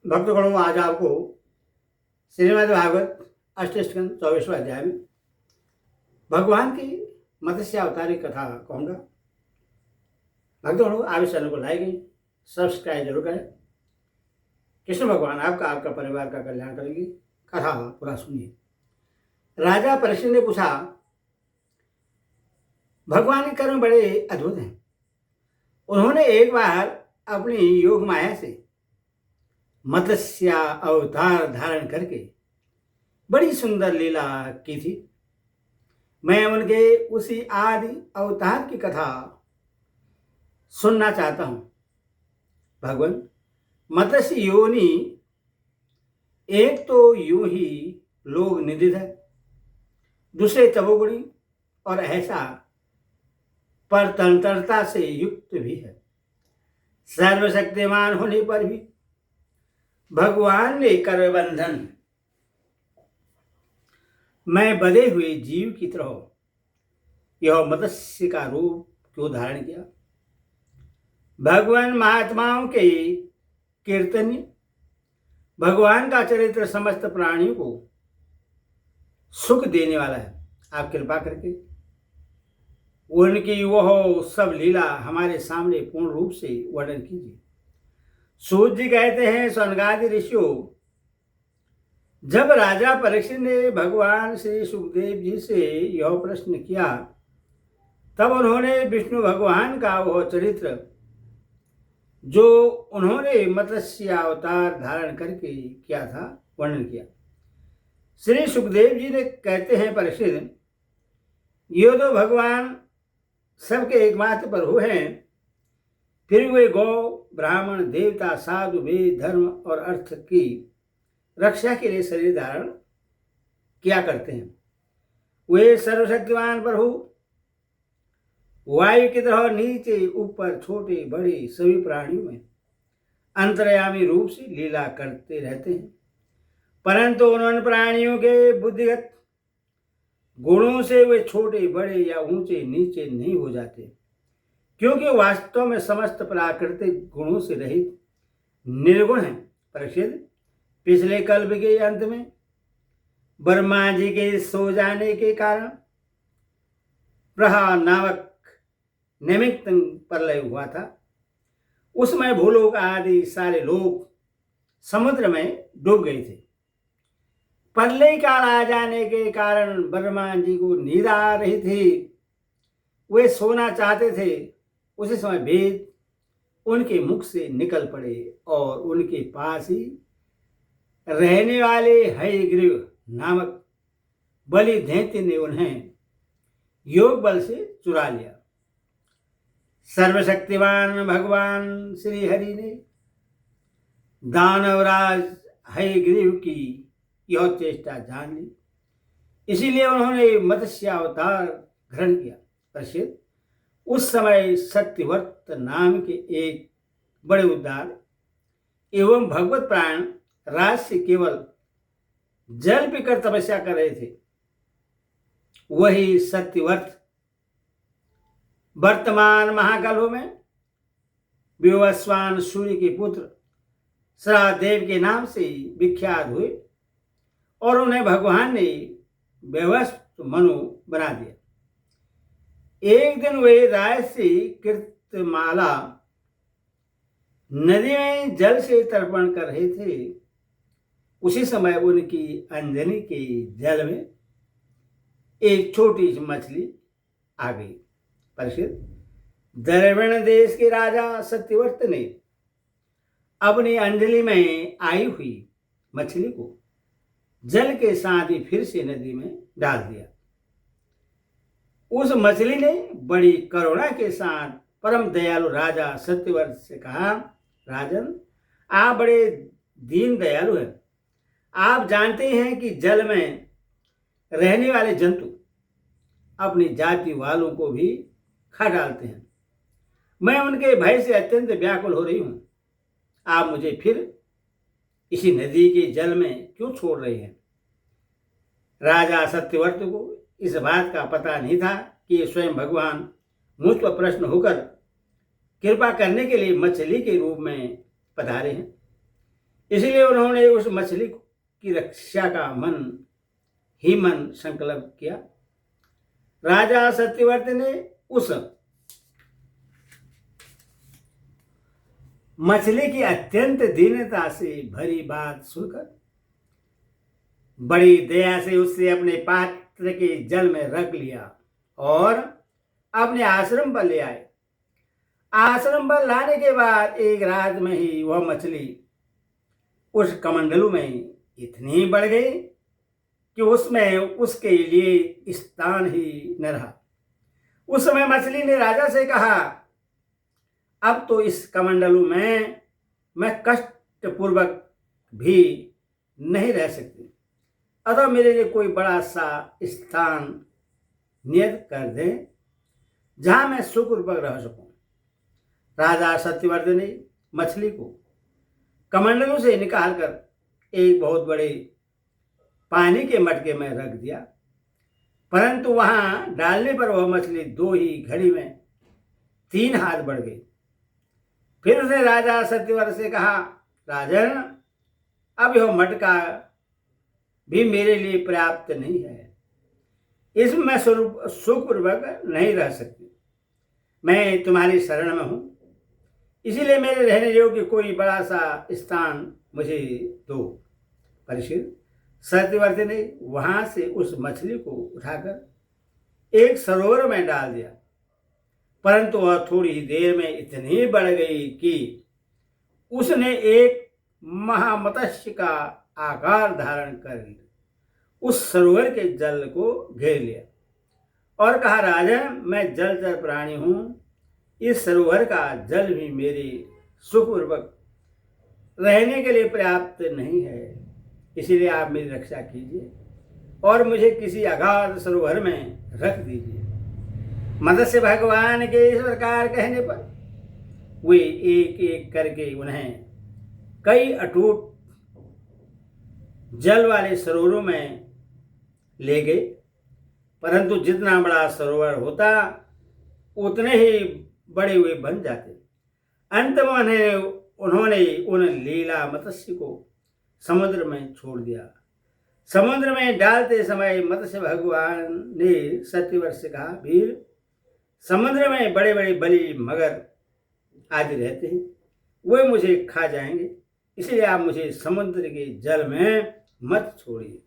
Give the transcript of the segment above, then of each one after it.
भक्तगणों, आज आपको श्रीमद् भागवत अष्टस्कंद 24वां अध्याय में भगवान की मत्स्य अवतार की कथा कहूँगा। भक्तगणों, आप इस चैनल को लाइक सब्सक्राइब जरूर करें। कृष्ण भगवान आपका परिवार का कल्याण करेंगे। कथा पूरा सुनिए। राजा परीक्षित ने पूछा, भगवान के कर्म बड़े अद्भुत हैं। उन्होंने एक बार अपनी योग माया से मत्स्य अवतार धारण करके बड़ी सुंदर लीला की थी। मैं उनके उसी आदि अवतार की कथा सुनना चाहता हूं। भगवान, मत्स्य योनि एक तो यूं ही लोग निंदित है, दूसरे तमोगुणी और ऐसा परतंत्रता से युक्त भी है। सर्वशक्तिमान होने पर भी भगवान ने कर बंधन मैं बधे हुए जीव की तरह यह मत्स्य का रूप क्यों धारण किया? भगवान महात्माओं के कीर्तन्य भगवान का चरित्र समस्त प्राणियों को सुख देने वाला है। आप कृपा करके उनकी वह सब लीला हमारे सामने पूर्ण रूप से वर्णन कीजिए। सूत जी कहते हैं, स्वर्गादि ऋषियों, जब राजा परीक्षित ने भगवान श्री सुखदेव जी से यह प्रश्न किया, तब उन्होंने विष्णु भगवान का वह चरित्र जो उन्होंने मत्स्य अवतार धारण करके किया था वर्णन किया। श्री सुखदेव जी ने कहते हैं, परीक्षित, ये तो भगवान सबके एकमात्र प्रभु हैं, फिर वे गौ, ब्राह्मण, देवता, साधु, वेद, धर्म और अर्थ की रक्षा के लिए शरीर धारण किया करते हैं। वे सर्वशक्तिमान प्रभु वायु की तरह नीचे ऊपर छोटे बड़े सभी प्राणियों में अंतर्यामी रूप से लीला करते रहते हैं, परंतु उन प्राणियों के बुद्धिगत गुणों से वे छोटे बड़े या ऊंचे नीचे नहीं हो जाते, क्योंकि वास्तव में समस्त प्राकृतिक गुणों से रहित निर्गुण है। परीक्षित, पिछले कल्प के अंत में ब्रह्मा जी के सो जाने के कारण प्रहा नामक निमित्त प्रलय हुआ था। उसमें भूलोक आदि सारे लोग समुद्र में डूब गए थे। प्रलय काल आ जाने के कारण ब्रह्मा जी को नींद आ रही थी, वे सोना चाहते थे। उसी समय वेद उनके मुख से निकल पड़े और उनके पास ही रहने वाले हयग्रीव नामक बलि दैत्य ने उन्हें योग बल से चुरा लिया। सर्वशक्तिमान भगवान श्री हरि ने दानवराज हयग्रीव की यह चेष्टा जान ली, इसीलिए उन्होंने मत्स्य अवतार ग्रहण किया। परीक्षित, उस समय सत्यव्रत नाम के एक बड़े उदार एवं भगवत प्राण राज से केवल जल पीकर तपस्या कर रहे थे। वही सत्यव्रत वर्तमान महाकल्प में विवस्वान सूर्य के पुत्र श्रादेव के नाम से विख्यात हुए और उन्हें भगवान ने व्यवस्थ मनु बना दिया। एक दिन वे राय से कृतमाला नदी में जल से तर्पण कर रहे थे। उसी समय उनकी अंजनी के जल में एक छोटी सी मछली आ गई। परीक्षित, द्रविड़ देश के राजा सत्यव्रत ने अपनी अंजलि में आई हुई मछली को जल के साथ ही फिर से नदी में डाल दिया। उस मछली ने बड़ी करुणा के साथ परम दयालु राजा सत्यव्रत से कहा, राजन, आप बड़े दीन दयालु हैं। आप जानते हैं कि जल में रहने वाले जंतु अपनी जाति वालों को भी खा डालते हैं। मैं उनके भय से अत्यंत व्याकुल हो रही हूं। आप मुझे फिर इसी नदी के जल में क्यों छोड़ रहे हैं? राजा सत्यव्रत को इस बात का पता नहीं था कि स्वयं भगवान मुझ पर प्रश्न होकर कृपा करने के लिए मछली के रूप में पधारे हैं। इसलिए उन्होंने उस मछली की रक्षा का मन ही मन संकल्प किया। राजा सत्यव्रत ने उस मछली की अत्यंत दीनता से भरी बात सुनकर बड़ी दया से उससे अपने पात्र के जल में रख लिया और अपने आश्रम पर ले आए। आश्रम पर लाने के बाद एक रात में ही वह मछली उस कमंडलू में इतनी बढ़ गई कि उसमें उसके लिए स्थान ही न रहा। उस समय मछली ने राजा से कहा, अब तो इस कमंडलू में मैं कष्टपूर्वक भी नहीं रह सकती, अतः मेरे लिए कोई बड़ा सा स्थान नियत कर दें जहां मैं सुखपूर्वक रह सकूं। राजा सत्यव्रत ने मछली को कमंडलू से निकालकर एक बहुत बड़े पानी के मटके में रख दिया, परंतु वहां डालने पर वह मछली 2 ही घड़ी में 3 हाथ बढ़ गई। फिर उसने राजा सत्यव्रत से कहा, राजन, अब यह मटका भी मेरे लिए पर्याप्त नहीं है, इसमें मैं सुखपूर्वक नहीं रह सकती। मैं तुम्हारी शरण में हूं, इसीलिए मेरे रहने योग्य कोई बड़ा सा स्थान मुझे दो। परीक्षित, सत्यव्रत ने वहां से उस मछली को उठाकर एक सरोवर में डाल दिया, परंतु वह थोड़ी ही देर में इतनी बढ़ गई कि उसने एक महामत्स्य का आकार धारण कर उस सरोवर के जल को घेर लिया और कहा, राजन, मैं जलचर प्राणी हूं, इस सरोवर का जल भी मेरे सुखपूर्वक रहने के लिए पर्याप्त नहीं है, इसीलिए आप मेरी रक्षा कीजिए और मुझे किसी अगाध सरोवर में रख दीजिए। मत्स्य भगवान के इस प्रकार कहने पर वे एक एक करके उन्हें कई अटूट जल वाले सरोवरों में ले गए, परंतु जितना बड़ा सरोवर होता उतने ही बड़े हुए बन जाते। अंत में उन्होंने उन लीला मत्स्य को समुद्र में छोड़ दिया। समुद्र में डालते समय मत्स्य भगवान ने सत्यव्रत से कहा, वीर, समुद्र में बड़े बड़े बली मगर आदि रहते हैं, वे मुझे खा जाएंगे, इसलिए आप मुझे समुद्र के जल में मत छोड़िए।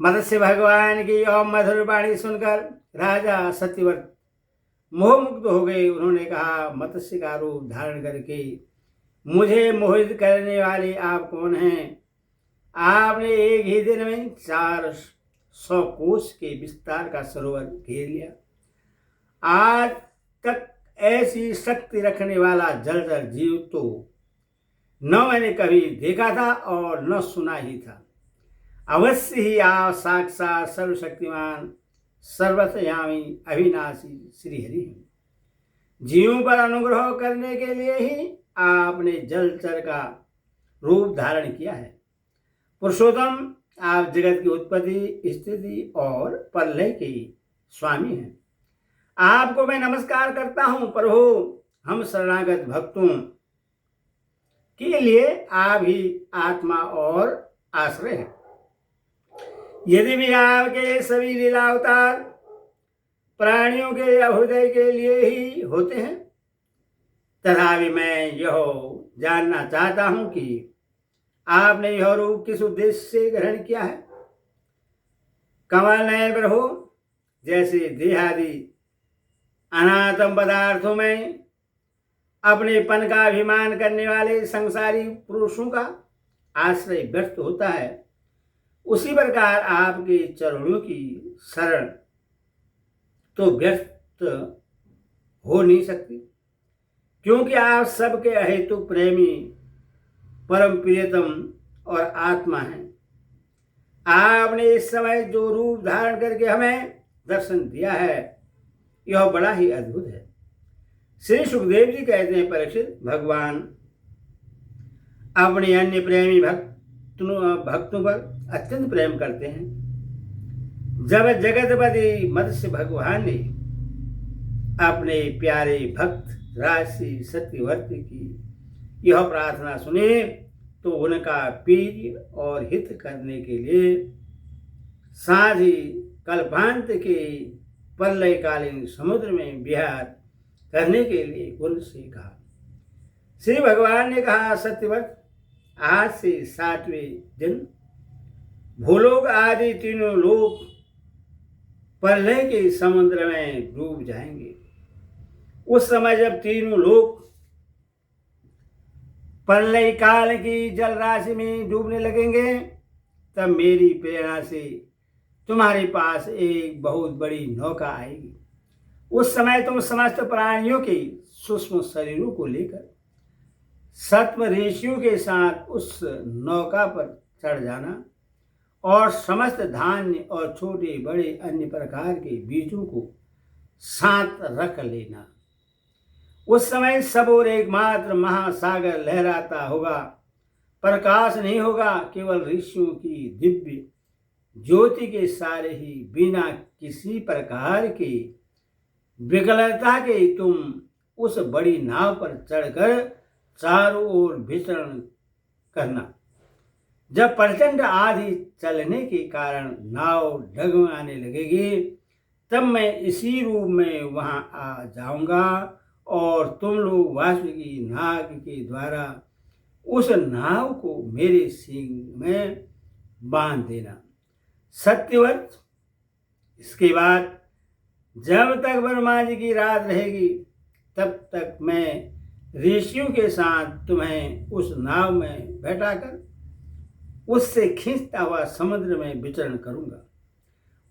मत्स्य भगवान की और मधुर वाणी सुनकर राजा सत्यव्रत मोहमुग्ध हो गए। उन्होंने कहा, मत्स्य का रूप धारण करके मुझे मोहित करने वाले आप कौन हैं? आपने एक ही दिन में 400 कोस के विस्तार का सरोवर घेर लिया। आज तक ऐसी शक्ति रखने वाला जलचर जीव तो न मैंने कभी देखा था और न सुना ही था। अवश्य ही आप साक्षात सर्वशक्तिमान सर्वतयामी अविनाशी श्रीहरि हैं। जीवों पर अनुग्रह करने के लिए ही आपने जलचर का रूप धारण किया है। पुरुषोत्तम, आप जगत की उत्पत्ति, स्थिति और प्रलय के स्वामी हैं। आपको मैं नमस्कार करता हूं। प्रभु, हम शरणागत भक्तों के लिए आप ही आत्मा और आश्रय हैं। यदि भी आपके सभी लीला अवतार प्राणियों के अभ्युदय के लिए ही होते हैं, तथापि मैं यह जानना चाहता हूं कि आपने यह रूप किस उद्देश्य से ग्रहण किया है। कमल नयन प्रभु, जैसे देहादि अनात्म पदार्थों में अपने पन का अभिमान करने वाले संसारी पुरुषों का आश्रय व्यर्थ होता है, उसी प्रकार आपके चरणों की शरण तो व्यर्थ हो नहीं सकती, क्योंकि आप सबके अहेतु प्रेमी, परम प्रियतम और आत्मा हैं। आपने इस समय जो रूप धारण करके हमें दर्शन दिया है, यह बड़ा ही अद्भुत है। श्री सुखदेव जी कहते हैं, परीक्षित, भगवान अपने अन्य प्रेमी भक्तों पर अत्यंत प्रेम करते हैं। जब जगतपति मत्स्य भगवान ने अपने प्यारे भक्त राशि सत्यव्रत की यह प्रार्थना सुने तो उनका पीर और हित करने के लिए साथ ही कल्पांत के प्रलयकालीन समुद्र में विहार करने के लिए उनसे कहा। श्री भगवान ने कहा, सत्यवत, आज से 7वें दिन भूलोक आदि तीनों लोग प्रलय के समुद्र में डूब जाएंगे। उस समय जब तीनों लोग प्रलय काल की जल राशि में डूबने लगेंगे, तब मेरी प्रेरणा से तुम्हारे पास एक बहुत बड़ी नौका आएगी। उस समय तुम समस्त प्राणियों के सूक्ष्म शरीरों को लेकर सप्त ऋषियों के साथ उस नौका पर चढ़ जाना और समस्त धान्य और छोटे बड़े अन्य प्रकार के बीजों को साथ रख लेना। उस समय सब और एकमात्र महासागर लहराता होगा, प्रकाश नहीं होगा, केवल ऋषियों की दिव्य ज्योति के सारे ही बिना किसी प्रकार के विकलता के तुम उस बड़ी नाव पर चढ़कर चारों ओर विचरण करना। जब प्रचंड आंधी चलने के कारण नाव डगमगाने लगेगी, तब मैं इसी रूप में वहां आ जाऊंगा और तुम लोग वासुकी नाग के द्वारा उस नाव को मेरे सींग में बांध देना। सत्यवत, इसके बाद जब तक ब्रह्मा जी की रात रहेगी, तब तक मैं ऋषियों के साथ तुम्हें उस नाव में बैठाकर उससे खींचता हुआ समुद्र में विचरण करूंगा।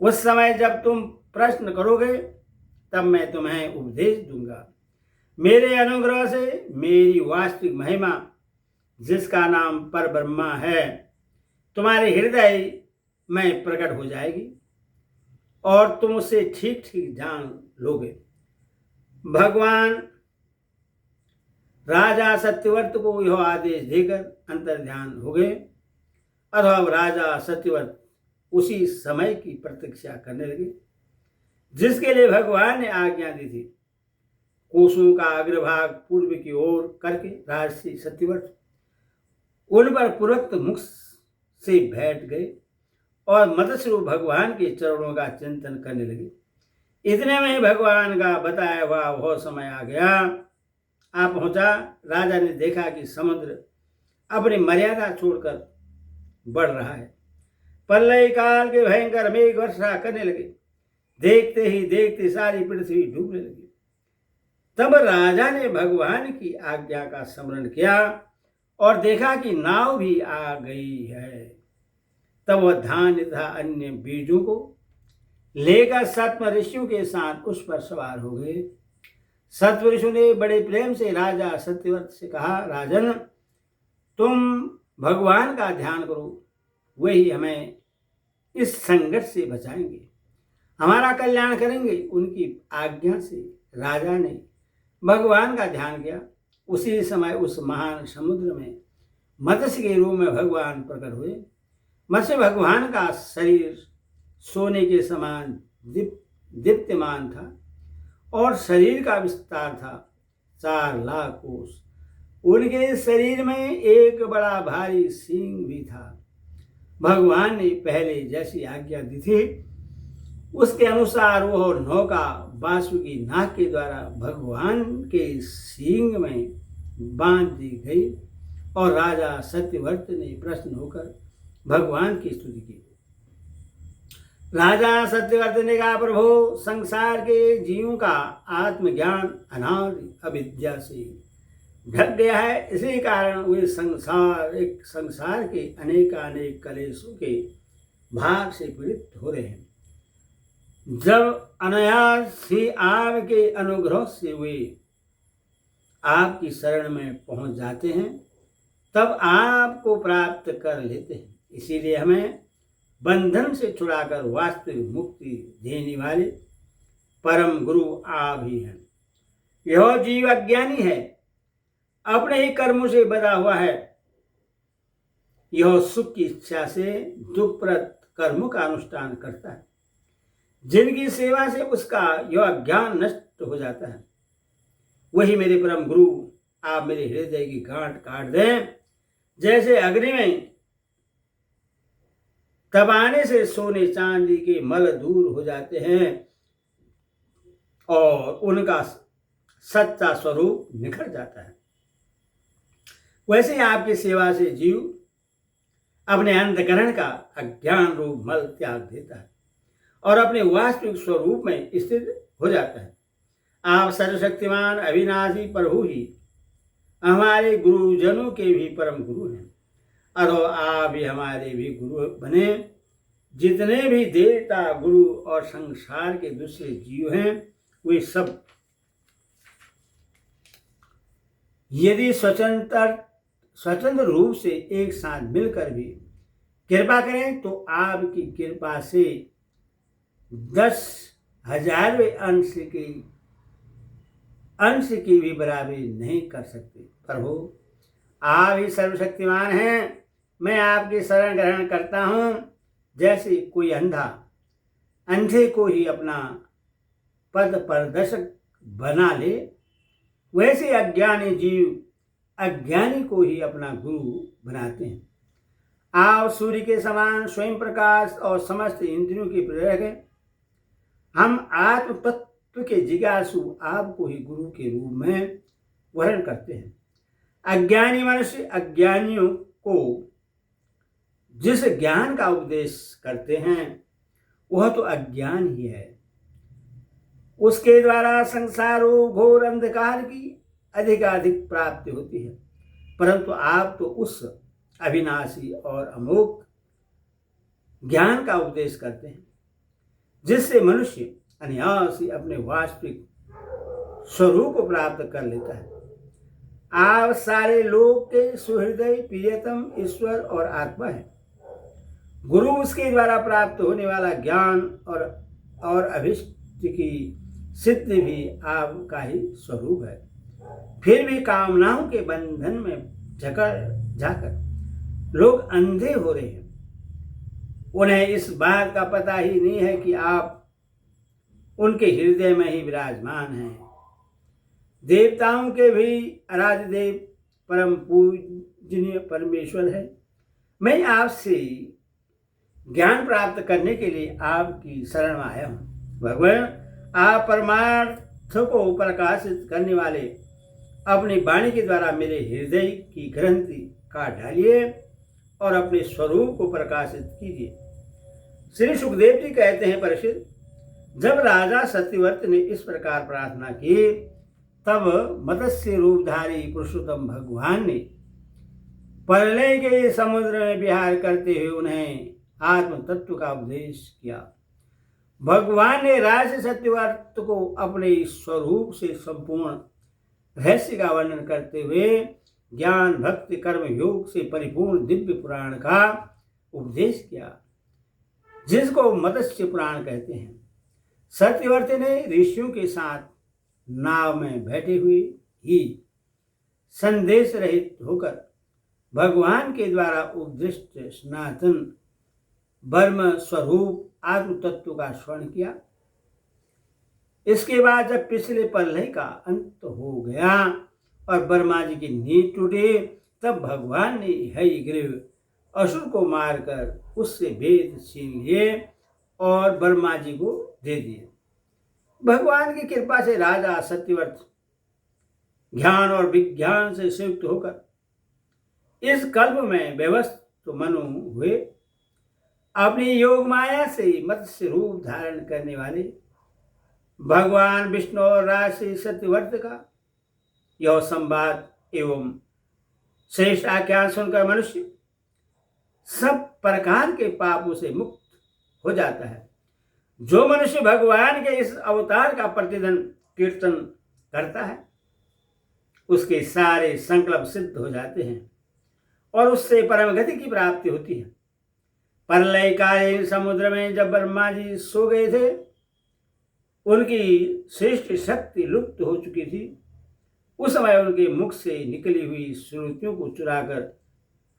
उस समय जब तुम प्रश्न करोगे, तब मैं तुम्हें उपदेश दूंगा। मेरे अनुग्रह से मेरी वास्तविक महिमा, जिसका नाम परब्रह्मा है, तुम्हारे हृदय में प्रकट हो जाएगी और तुम उसे ठीक ठीक जान लोगे। भगवान राजा सत्यव्रत को यह आदेश देकर अंतर्ध्यान हो गए। अथवा राजा सत्यव्रत उसी समय की प्रतीक्षा करने लगे जिसके लिए भगवान ने आज्ञा दी थी। कोसों का अग्रभाग पूर्व की ओर करके राजसी सत्यव्रत उन पर पूर्वोक्त मुख से बैठ गए और मतस्वरूप भगवान के चरणों का चिंतन करने लगे। इतने में भगवान का बताया हुआ वह समय आ गया, आ पहुंचा। राजा ने देखा कि समुद्र अपनी मर्यादा छोड़कर बढ़ रहा है। प्रलय काल के भयंकर मेघ वर्षा करने लगे। देखते ही देखते सारी पृथ्वी डूबने लगी। तब राजा ने भगवान की आज्ञा का स्मरण किया और देखा कि नाव भी आ गई है। तब वह धान्य तथा अन्य बीजों को लेकर सप्त ऋषियों के साथ उस पर सवार हो गए। सप्त ऋषियों ने बड़े प्रेम से राजा सत्यव्रत से कहा, राजन, तुम भगवान का ध्यान करो, वही हमें इस संकट से बचाएंगे, हमारा कल्याण करेंगे। उनकी आज्ञा से राजा ने भगवान का ध्यान किया। उसी समय उस महान समुद्र में मत्स्य के रूप में भगवान प्रकट हुए। मत्स्य भगवान का शरीर सोने के समान दीप्यमान था और शरीर का विस्तार था 4 लाख कोस। उनके शरीर में एक बड़ा भारी सींग भी था। भगवान ने पहले जैसी आज्ञा दी थी उसके अनुसार वह नौका वासुकी नाग के द्वारा भगवान के सींग में बांध दी गई और राजा सत्यव्रत ने प्रसन्न होकर भगवान की स्तुति की। राजा सत्यव्रत ने कहा, प्रभु, संसार के जीवों का आत्मज्ञान अनादि अविद्या से ढक गया है। इसी कारण वे संसार के अनेक कलेशों के भाग से पीड़ित हो रहे हैं। जब अनायास ही आपके अनुग्रह से वे आपकी शरण में पहुंच जाते हैं, तब आपको प्राप्त कर लेते हैं। इसीलिए हमें बंधन से छुड़ाकर वास्तविक मुक्ति देने वाले परम गुरु आप ही हैं। यह जीव अज्ञानी है, अपने ही कर्मों से बंधा हुआ है। यह सुख की इच्छा से दुखप्रद कर्मों का अनुष्ठान करता है, जिनकी सेवा से उसका यह अज्ञान नष्ट हो जाता है। वही मेरे परम गुरु आप मेरे हृदय की गांठ काट दें। जैसे अग्नि में तपाने से सोने चांदी के मल दूर हो जाते हैं और उनका सच्चा स्वरूप निखर जाता है, वैसे आपकी सेवा से जीव अपने अंतकरण का अज्ञान रूप मल त्याग देता है और अपने वास्तविक स्वरूप में स्थित हो जाता है। आप सर्वशक्तिमान अविनाशी प्रभु ही हमारे गुरुजनों के भी परम गुरु हैं, और आप भी हमारे भी गुरु बने। जितने भी देवता, गुरु और संसार के दूसरे जीव हैं, वे सब यदि स्वतंत्र रूप से एक साथ मिलकर भी कृपा करें तो आपकी कृपा से 10,000वें अंश की भी बराबरी नहीं कर सकते। प्रभु, आप ही सर्वशक्तिमान हैं। मैं आपकी शरण ग्रहण करता हूँ। जैसे कोई अंधे को ही अपना पद प्रदर्शक बना ले, वैसे अज्ञानी जीव अज्ञानी को ही अपना गुरु बनाते हैं। आप सूर्य के समान स्वयं प्रकाश और समस्त इंद्रियों के प्रेरक हैं। हम आत्म तत्व के जिज्ञासु आपको ही गुरु के रूप में वर्ण करते हैं। अज्ञानी मनुष्य अज्ञानियों को जिस ज्ञान का उपदेश करते हैं वह तो अज्ञान ही है। उसके द्वारा संसार घोर अंधकार की अधिकाधिक प्राप्ति होती है, परंतु आप तो उस अविनाशी और अमोघ ज्ञान का उपदेश करते हैं जिससे मनुष्य अनायास ही अपने वास्तविक स्वरूप को प्राप्त कर लेता है। आप सारे लोक के सुहृदय प्रियतम ईश्वर और आत्मा है। गुरु उसके द्वारा प्राप्त होने वाला ज्ञान और अभिष्ट की सिद्धि भी आपका ही स्वरूप है। फिर भी कामनाओं के बंधन में जाकर लोग अंधे हो रहे हैं। उन्हें इस बात का पता ही नहीं है कि आप उनके हृदय में ही विराजमान हैं। देवताओं के भी आराध्य देव परम पूजनीय परमेश्वर है। मैं आपसे ज्ञान प्राप्त करने के लिए आपकी शरण में आया हूँ। भगवान, आप परमार्थ को प्रकाशित करने वाले अपनी वाणी के द्वारा मेरे हृदय की ग्रंथि काट डालिए और अपने स्वरूप को प्रकाशित कीजिए। श्री सुखदेव जी कहते हैं, परीक्षित, जब राजा सत्यव्रत ने इस प्रकार प्रार्थना की तब मत्स्य रूपधारी पुरुषोत्तम भगवान ने प्रलय के समुद्र में विहार करते हुए उन्हें आत्म तत्व का उपदेश किया। भगवान ने राजा सत्यव्रत को अपने स्वरूप से संपूर्ण रहस्य का वर्णन करते हुए ज्ञान भक्ति कर्म योग से परिपूर्ण दिव्य पुराण का उपदेश किया, जिसको मत्स्य पुराण कहते हैं। सत्यव्रत ने ऋषियों के साथ नाव में बैठे हुए ही संदेश रहित होकर भगवान के द्वारा उपदिष्ट सनातन ब्रह्म स्वरूप आत्म तत्व का स्मरण किया। इसके बाद जब पिछले प्रलय का अंत हो गया और ब्रह्मा जी की नींद टूटी, तब भगवान ने हयग्रीव असुर को मारकर उससे वेद छीन लिए और ब्रह्मा जी को दे दिए। भगवान की कृपा से राजा सत्यव्रत ज्ञान और विज्ञान से संयुक्त होकर इस कल्प में व्यवस्थित मनु हुए। अपनी योग माया से मत्स्य रूप धारण करने वाले भगवान विष्णु और राशि सत्यव्रत का यह संवाद एवं श्रेष्ठ आख्यान सुनकर मनुष्य सब प्रकार के पापों से मुक्त हो जाता है। जो मनुष्य भगवान के इस अवतार का प्रतिदिन कीर्तन करता है उसके सारे संकल्प सिद्ध हो जाते हैं और उससे परम गति की प्राप्ति होती है। प्रलयकालीन समुद्र में जब ब्रह्मा जी सो गए थे, उनकी श्रेष्ठ शक्ति लुप्त हो चुकी थी। उस समय उनके मुख से निकली हुई श्रुतियों को चुराकर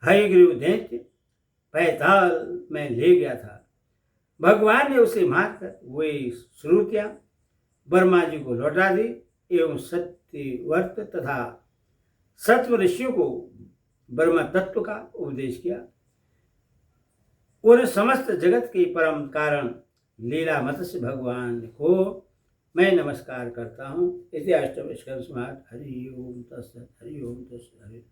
हयग्रीव दैत्य पैताल में ले गया था। भगवान ने उसे मारकर वे श्रुतियाँ ब्रह्मा जी को लौटा दी एवं सत्यव्रत तथा सत्व ऋषियों को ब्रह्म तत्व का उपदेश किया। उन समस्त जगत के परम कारण लीला मत्स्य भगवान को मैं नमस्कार करता हूँ। इति अष्टम स्कंद समाप्त। हरि ओम तत्सत, हरि ओम तत्सत, हरि।